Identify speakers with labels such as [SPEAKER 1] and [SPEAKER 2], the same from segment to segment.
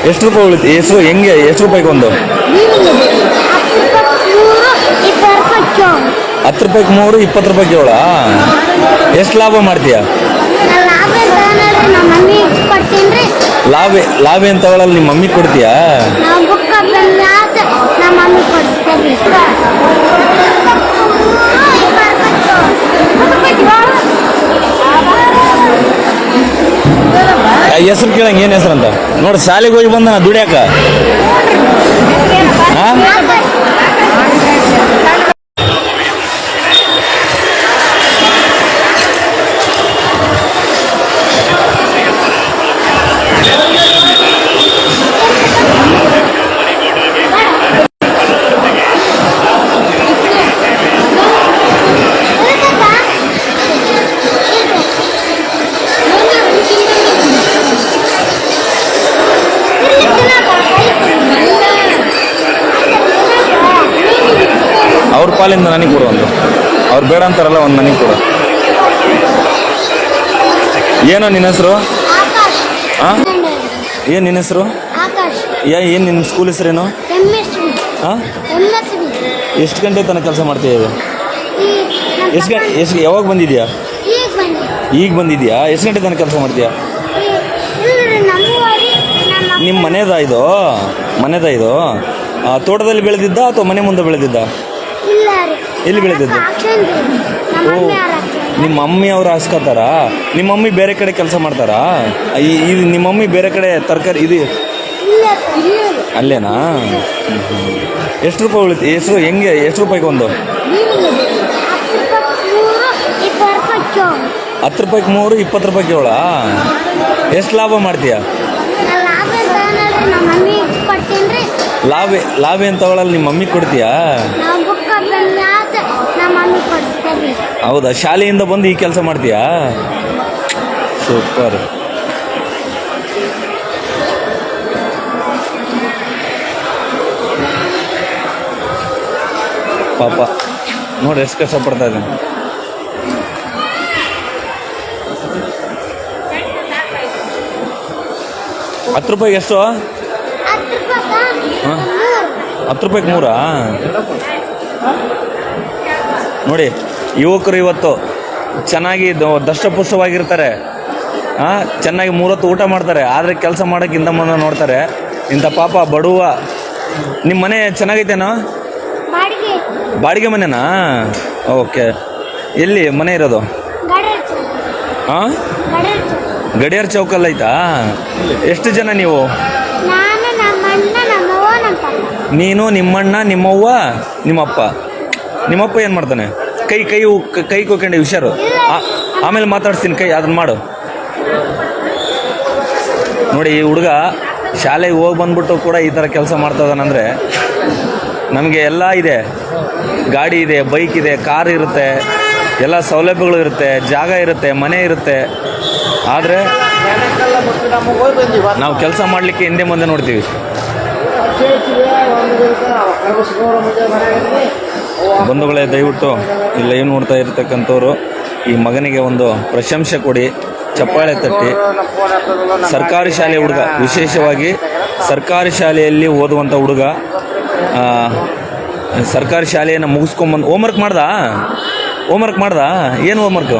[SPEAKER 1] ಎಷ್ಟು ರೂಪಾಯಿ ಉಳಿತು? ಎಷ್ಟು ಹೆಂಗೆ ಎಷ್ಟು ರೂಪಾಯಿಗೆ ಒಂದು? 10 ರೂಪಾಯಿಗೆ 3, 20 ರೂಪಾಯಿಗೆ 7. ಎಷ್ಟು ಲಾಭ ಮಾಡ್ತೀಯ? ಲಾಭ ಅಂತ ತಗೊಳ್ಳಲ್ಲ, ನಿಮ್ಮ ಮಮ್ಮಿ ಕೊಡ್ತೀಯಾ? ಹೆಸರು ಕೇಳಂಗೆ ಏನು ಹೆಸರು ಅಂತ ನೋಡಿ. ಶಾಲೆಗೆ ಹೋಗಿ ಬಂದ ದುಡಿಯಾಕ ಅವ್ರ ಪಾಲಿಂದ ನನಗೆ ಕೊಡು ಒಂದು. ಅವ್ರು ಬೇಡ ಅಂತಾರಲ್ಲ, ಒಂದು ನನಗೆ ಕೊಡು. ಏನೋ ನಿನ್ನ ಹೆಸರು? ಹಾಂ, ಏನು ನಿನ್ನ ಹೆಸರು? ಏನು ನಿನ್ನ ಸ್ಕೂಲ್ ಹೆಸರೇನು? ಹಾಂ, ಎಷ್ಟು ಗಂಟೆ ತನಕ ಕೆಲಸ ಮಾಡ್ತೀಯ? ಎಷ್ಟು ಯಾವಾಗ ಬಂದಿದ್ಯಾ? ಈಗ ಬಂದಿದ್ಯಾ? ಎಷ್ಟು ಗಂಟೆ ತನಕ ಕೆಲಸ ಮಾಡ್ತೀಯಾ? ನಿಮ್ಮ ಮನೆದ ಇದು? ತೋಟದಲ್ಲಿ ಬೆಳೆದಿದ್ದ ಅಥವಾ ಮನೆ ಮುಂದೆ ಬೆಳೆದಿದ್ದ? ಎಲ್ಲಿ ಬೆಳೆದಿದ್ದು? ಓ, ನಿಮ್ಮ ಮಮ್ಮಿ ಅವ್ರು ಹಾಸ್ಕೋತಾರಾ? ನಿಮ್ಮ ಮಮ್ಮಿ ಬೇರೆ ಕಡೆ ಕೆಲಸ ಮಾಡ್ತಾರಾ? ಇದು ನಿಮ್ಮ ಮಮ್ಮಿ ಬೇರೆ ಕಡೆ ತರಕಾರಿ ಇದು ಅಲ್ಲೇನಾ? ಎಷ್ಟು ರೂಪಾಯಿ ಉಳಿತು? ಎಷ್ಟು ಹೆಂಗೆ ಎಷ್ಟು ರೂಪಾಯಿಗೆ ಒಂದು? 10 ರೂಪಾಯಿಗೆ 3, 20 ರೂಪಾಯಿಗೆ 7. ಎಷ್ಟು ಲಾಭ ಮಾಡ್ತೀಯ? ಲಾಭ ಅಂತ ತಗೊಳ್ಳಲ್ಲ, ನಿಮ್ಮ ಮಮ್ಮಿ ಕೊಡ್ತೀಯಾ? ಹೌದಾ? ಶಾಲೆಯಿಂದ ಬಂದು ಈ ಕೆಲಸ ಮಾಡ್ತೀಯಾ? ಸೂಪರ್. ಪಾಪ ನೋಡಿ ಎಷ್ಟು ಕಷ್ಟಪಡ್ತಾ ಇದ್ದಾನೆ. ಹತ್ತು ರೂಪಾಯಿಗೆ ಎಷ್ಟು? 10 ರೂಪಾಯಿಗೆ 3. ನೋಡಿ, ಯುವಕರು ಇವತ್ತು ಚೆನ್ನಾಗಿ ದಷ್ಟಪುಷ್ಟವಾಗಿರ್ತಾರೆ, ಚೆನ್ನಾಗಿ 3 ಹೊತ್ತು ಊಟ ಮಾಡ್ತಾರೆ, ಆದರೆ ಕೆಲಸ ಮಾಡೋಕ್ಕೆ ಹಿಂದೆ ಮುಂದೆ ನೋಡ್ತಾರೆ. ಇಂಥ ಪಾಪ ಬಡವ. ನಿಮ್ಮ ಮನೆ ಚೆನ್ನಾಗೈತೇನೋ? ಬಾಡಿಗೆ ಮನೆನಾ? ಓಕೆ. ಎಲ್ಲಿ ಮನೆ ಇರೋದು? ಹಾಂ, ಗಡಿಯಾರ ಚೌಕಲ್ಲಿ ಐತಾ? ಎಷ್ಟು ಜನ ನೀವು? ನೀನು, ನಿಮ್ಮಣ್ಣ, ನಿಮ್ಮವ್ವ, ನಿಮ್ಮಪ್ಪ. ನಿಮ್ಮಪ್ಪ ಏನು ಮಾಡ್ತಾನೆ? ಕೈ ಕೊಯ್ಕೊಂಡೆ ಹುಷಾರು. ಆಮೇಲೆ ಮಾತಾಡ್ಸ್ತೀನಿ, ಅದನ್ನ ಮಾಡು. ನೋಡಿ, ಈ ಹುಡುಗ ಶಾಲೆಗೆ ಹೋಗಿ ಬಂದ್ಬಿಟ್ಟು ಕೂಡ ಈ ಥರ ಕೆಲಸ ಮಾಡ್ತಾ ಇದ್ದಾನಂದರೆ, ನಮಗೆ ಎಲ್ಲ ಇದೆ. ಗಾಡಿ ಇದೆ, ಬೈಕ್ ಇದೆ, ಕಾರ್ ಇರುತ್ತೆ, ಎಲ್ಲ ಸೌಲಭ್ಯಗಳು ಇರುತ್ತೆ, ಜಾಗ ಇರುತ್ತೆ, ಮನೆ ಇರುತ್ತೆ. ಆದರೆ ನಾವು ಕೆಲಸ ಮಾಡಲಿಕ್ಕೆ ಹಿಂದೆ ಮುಂದೆ ನೋಡ್ತೀವಿ. ಬಂಧುಗಳೇ, ದಯವಿಟ್ಟು ಇಲ್ಲ ಏನು ನೋಡ್ತಾ ಇರ್ತಕ್ಕಂಥವ್ರು ಈ ಮಗನಿಗೆ ಒಂದು ಪ್ರಶಂಸೆ ಕೊಡಿ, ಚಪ್ಪಾಳೆ ತಟ್ಟಿ. ಸರ್ಕಾರಿ ಶಾಲೆ ಹುಡುಗ, ವಿಶೇಷವಾಗಿ ಸರ್ಕಾರಿ ಶಾಲೆಯಲ್ಲಿ ಓದುವಂಥ ಹುಡುಗ, ಸರ್ಕಾರಿ ಶಾಲೆಯನ್ನು ಮುಗಿಸ್ಕೊಂಬಂದು ಹೋಮ್ವರ್ಕ್ ಮಾಡ್ದ? ಏನು ಹೋಮ್ವರ್ಕು?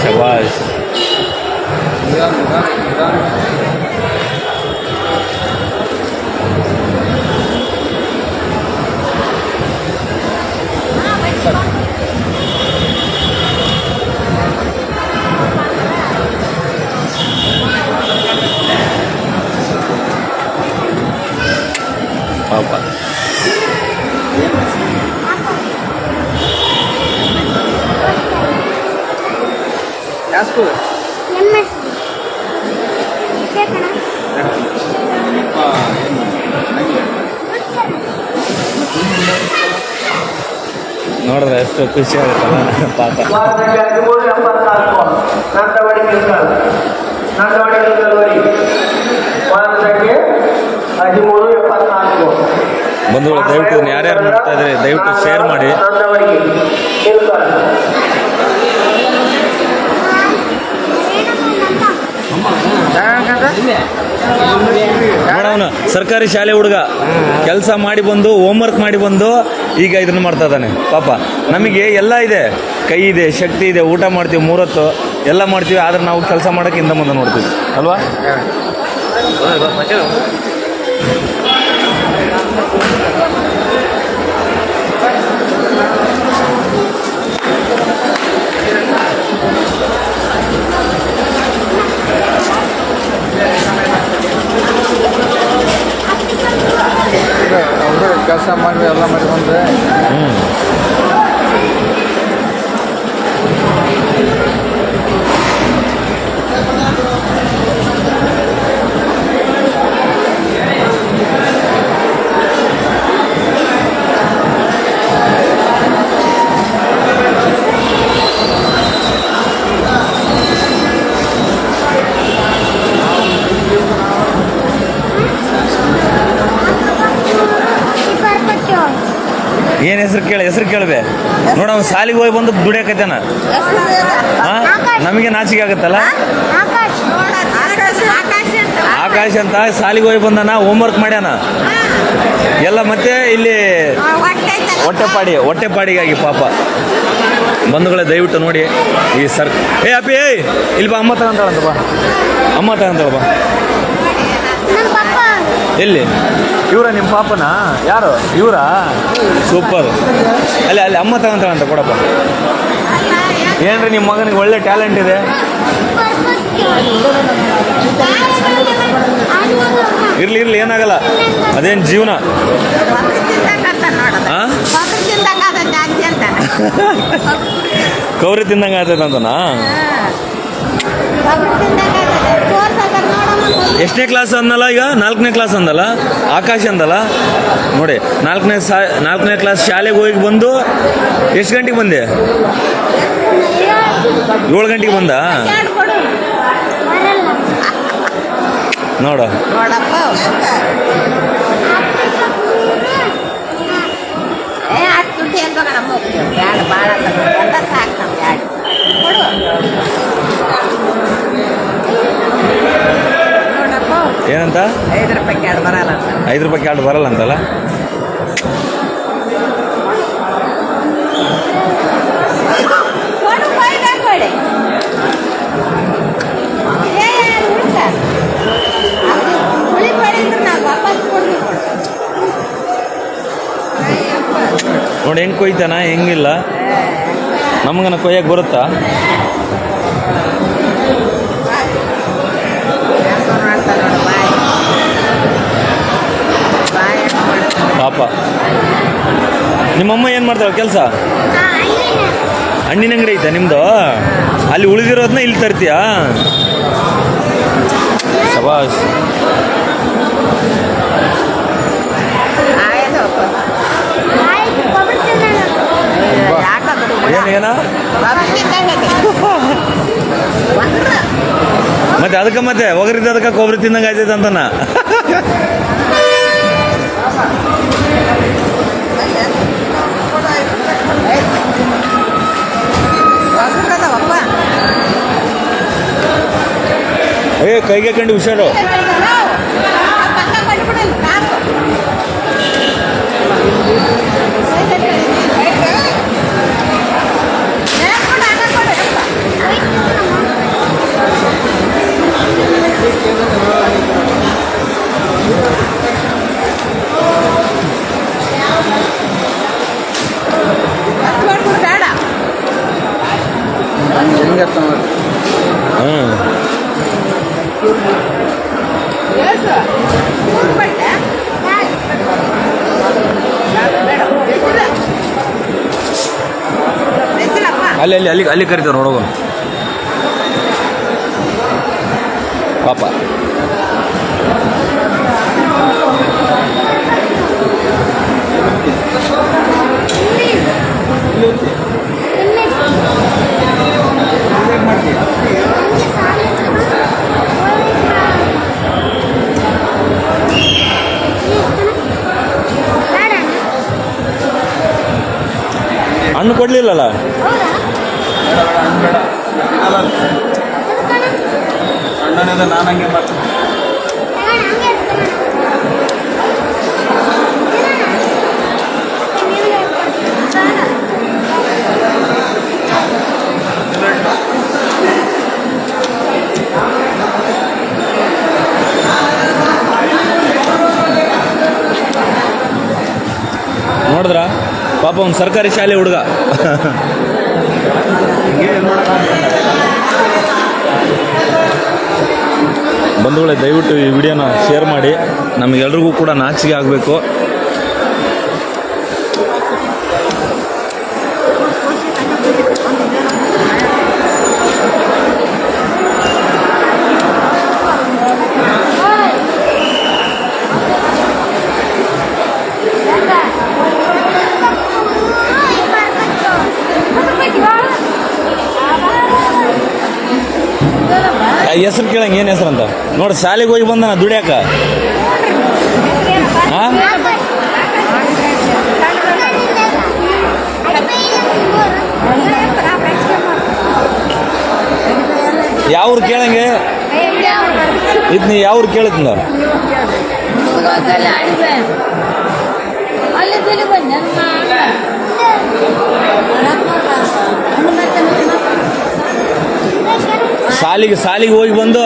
[SPEAKER 1] ಶಬಾಷ್. ಪಾಪ. ನೋಡಿದ್ರೆ ಎಷ್ಟು ಖುಷಿ ಆಗುತ್ತಲ್ಲ ಪಾಪ. ಬಂಧುಗಳು, ದಯವಿಟ್ಟು ಯಾರ್ಯಾರು ನೋಡ್ತಾ ಇದ್ರೆ ದಯವಿಟ್ಟು ಶೇರ್ ಮಾಡಿ. ನೋಡವನು ಸರ್ಕಾರಿ ಶಾಲೆ ಹುಡುಗ ಕೆಲಸ ಮಾಡಿ ಬಂದು ಹೋಮ್ವರ್ಕ್ ಮಾಡಿ ಬಂದು ಈಗ ಇದನ್ನು ಮಾಡ್ತಾ ಇದ್ದಾನೆ ಪಾಪ. ನಮಗೆ ಎಲ್ಲ ಇದೆ, ಕೈ ಇದೆ, ಶಕ್ತಿ ಇದೆ, ಊಟ ಮಾಡ್ತೀವಿ 3 ಹೊತ್ತು ಎಲ್ಲ ಮಾಡ್ತೀವಿ, ಆದ್ರೆ ನಾವು ಕೆಲಸ ಮಾಡೋಕ್ಕೆ ಹಿಂದೆ ಮುಂದೆ ನೋಡ್ತೀವಿ ಅಲ್ವಾ?
[SPEAKER 2] ಕೆಲಸ ಮಾಡಿ ಎಲ್ಲ ಮಾಡಿ ಬಂದ್ರೆ
[SPEAKER 1] ಏನು ಹೆಸರು ಕೇಳಬೆ ನೋಡ, ಅವ್ನು ಸಾಲಿಗೆ ಹೋಗಿ ಬಂದು ದುಡಿಯಕತ್ತಾನ. ನಮಗೆ ನಾಚಿಕೆ ಆಗುತ್ತಲ್ಲ. ಆಕಾಶ್ ಅಂತ ಸಾಲಿಗೆ ಹೋಗಿ ಬಂದಾನ, ಹೋಮ್ವರ್ಕ್ ಮಾಡ್ಯಾನ ಎಲ್ಲ. ಮತ್ತೆ ಇಲ್ಲಿ ಹೊಟ್ಟೆಪಾಡಿಗಾಗಿ ಪಾಪ. ಬಂಧುಗಳೇ ದಯವಿಟ್ಟು ನೋಡಿ ಈ ಅಪ್ಪಿ ಇಲ್ಲಿ ಬಾ, ಅಮ್ಮ ತಗೊಂತಾಳಂತ ಬಾ, ಅಮ್ಮ ತಗೊಂತಾಳ ಬಾ. ಎಲ್ಲಿ ಇವರ ನಿಮ್ಮ ಪಾಪನ? ಯಾರು ಇವರಾ? ಸೂಪರ್. ಅಲ್ಲಿ ಅಮ್ಮ ತಗೊಂತಾಳಂತ ಕೊಡಪ್ಪ. ಏನ್ರಿ ನಿಮ್ಮ ಮಗನಿಗೆ ಒಳ್ಳೆ ಟ್ಯಾಲೆಂಟ್ ಇದೆ. ಇರ್ಲಿ ಏನಾಗಲ್ಲ, ಅದೇನು ಜೀವನ. ಕೌರಿ ತಿಂದಂಗೆ ಆಗ್ತೈತೆ ಅಂತನಾ? ಎಷ್ಟನೇ ಕ್ಲಾಸ್ ಅಂದಲ್ಲ ಈಗ? 4ನೇ ಕ್ಲಾಸ್ ಅಂದಲ್ಲ ಆಕಾಶ್ ಅಂದಲ್ಲ. ನೋಡಿ 4ನೇ ಕ್ಲಾಸ್ ಶಾಲೆಗೆ ಹೋಗಿ ಬಂದು ಎಷ್ಟು ಗಂಟೆಗೆ ಬಂದೆ? 7 ಗಂಟೆಗೆ ಬಂದ. ನೋಡು ಏನಂತ?
[SPEAKER 3] 5 ರೂಪಾಯಿ ಕ್ಯಾಡ್ ಬರಲ್ಲ.
[SPEAKER 1] 5 ರೂಪಾಯಿ ಕ್ಯಾಡ್ ಬರಲ್ಲ ಅಂತಲ್ಲ. ನೋಡಿ ಹೆಂಗೆ ಕೊಯ್ತಾನ, ಹೆಂಗಿಲ್ಲ. ನಮಗನ ಕೊಯ್ಯಕ್ಕೆ ಬರುತ್ತಾ? ಪಾಪ. ನಿಮ್ಮಮ್ಮ ಏನು ಮಾಡ್ತಾಳೆ ಕೆಲಸ? ಹಣ್ಣಿನ ಅಂಗಡಿ ಐತೆ ನಿಮ್ಮದು? ಅಲ್ಲಿ ಉಳಿದಿರೋದನ್ನ ಇಲ್ಲಿ ತರ್ತೀಯಾ? ಶಬಾಷ್. ಏನ ಮತ್ತೆ ಅದಕ್ಕೆ ಮತ್ತೆ ಒಗರಿದ್ದ ಅದಕ್ಕೆ ಕೊಬ್ಬರಿ ತಿಂದಂಗೆ ಆಯ್ತೈತೆ ಅಂತನ. ಕೈಗೆ ಕಂಡು ಹುಷಾರು. ಅಲ್ಲಿ ಕರಿತಾರೆ ನೋಡೋದು ಪಾಪ. ಹಣ್ಣು ಕೊಡ್ಲಿಲ್ಲಲ್ಲ.
[SPEAKER 2] ಅಣ್ಣನಿಂದ ನಾನು ಹಂಗೆ ಮಾಡ್ತೀನಿ.
[SPEAKER 1] ನೋಡಿದ್ರ ಪಾಪ ಒಂದು ಸರ್ಕಾರಿ ಶಾಲೆ ಹುಡುಗ. ಬಂಧುಗಳೇ, ದಯವಿಟ್ಟು ಈ ವಿಡಿಯೋನ ಶೇರ್ ಮಾಡಿ. ನಮಗೆಲ್ರಿಗೂ ಕೂಡ ನಾಚಿಕೆ ಆಗಬೇಕು. ಹೆಸರು ಕೇಳಂಗೆ ಏನು ಹೆಸರು ಅಂತ ನೋಡಿ. ಶಾಲೆಗೆ ಹೋಗಿ ಬಂದ ದುಡಿಯಾಕ. ಹಾಂ, ಯಾವ್ರು ಕೇಳಂಗೆ ಇದು? ನೀ ಯಾವ್ರು ಕೇಳಿದ್ನ? ಶಾಲೆಗೆ ಹೋಗಿ ಬಂದು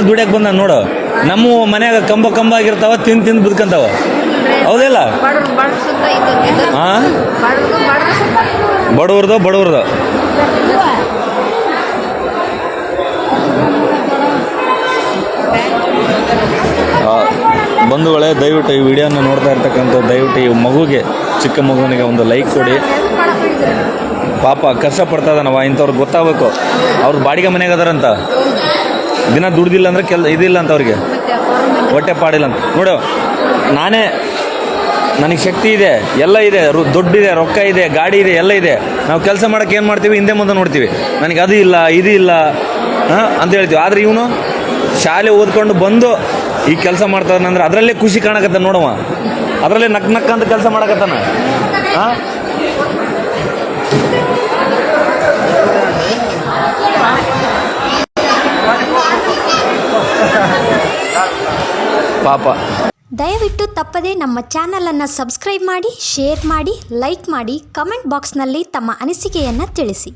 [SPEAKER 1] ದುಡಿಯಕ್ಕೆ ಬಂದ ನೋಡು. ನಮ್ಮ ಮನ್ಯಾಗ ಕಂಬ ಆಗಿರ್ತಾವ, ತಿಂದು ಬಿದ್ಕಂತಾವ. ಹೌದಿಲ್ಲ? ಹಾಂ, ಬಡವ್ರದು. ಬಂಧುಗಳೇ, ದಯವಿಟ್ಟು ಈ ವಿಡಿಯೋನ ನೋಡ್ತಾ ಇರ್ತಕ್ಕಂಥ ದಯವಿಟ್ಟು ಈ ಮಗುಗೆ, ಚಿಕ್ಕ ಮಗುವಿಗೆ ಒಂದು ಲೈಕ್ ಕೊಡಿ. ಪಾಪ ಕಷ್ಟಪಡ್ತಾ ಇದ್ದಾನವ. ಇಂಥವ್ರಿಗೆ ಗೊತ್ತಾಗಬೇಕು. ಅವ್ರು ಬಾಡಿಗೆ ಮನೆಗೆ ಅದಾರಂತ, ದಿನ ದುಡ್ದಿಲ್ಲ ಅಂದರೆ ಇದಿಲ್ಲ ಅಂತ ಅವ್ರಿಗೆ, ಹೊಟ್ಟೆ ಪಾಡಿಲ್ಲ ಅಂತ. ನೋಡು, ನನಗೆ ಶಕ್ತಿ ಇದೆ, ಎಲ್ಲ ಇದೆ, ದುಡ್ಡಿದೆ, ರೊಕ್ಕ ಇದೆ, ಗಾಡಿ ಇದೆ, ಎಲ್ಲ ಇದೆ. ನಾವು ಕೆಲಸ ಮಾಡೋಕ್ಕೆ ಏನು ಮಾಡ್ತೀವಿ? ಹಿಂದೆ ಮುಂದೆ ನೋಡ್ತೀವಿ. ನನಗೆ ಅದು ಇಲ್ಲ, ಇದು ಇಲ್ಲ ಅಂತ ಹೇಳ್ತೀವಿ. ಆದರೆ ಇವನು ಶಾಲೆ ಓದ್ಕೊಂಡು ಬಂದು ಈ ಕೆಲಸ ಮಾಡ್ತಾನಂದ್ರೆ ಅದರಲ್ಲೇ ಖುಷಿ ಕಾಣಕತ್ತಾನ ನೋಡವ. ಅದರಲ್ಲೇ ನಕ್ಕ ಅಂತ ಕೆಲಸ ಮಾಡಕತ್ತಾನ. ಹಾಂ, ಪಾಪ.
[SPEAKER 3] ದಯವಿಟ್ಟು ತಪ್ಪದೇ ನಮ್ಮ ಚಾನಲನ್ನು ಸಬ್ಸ್ಕ್ರೈಬ್ ಮಾಡಿ, ಶೇರ್ ಮಾಡಿ, ಲೈಕ್ ಮಾಡಿ, ಕಮೆಂಟ್ ಬಾಕ್ಸ್ನಲ್ಲಿ ತಮ್ಮ ಅನಿಸಿಕೆಯನ್ನು ತಿಳಿಸಿ.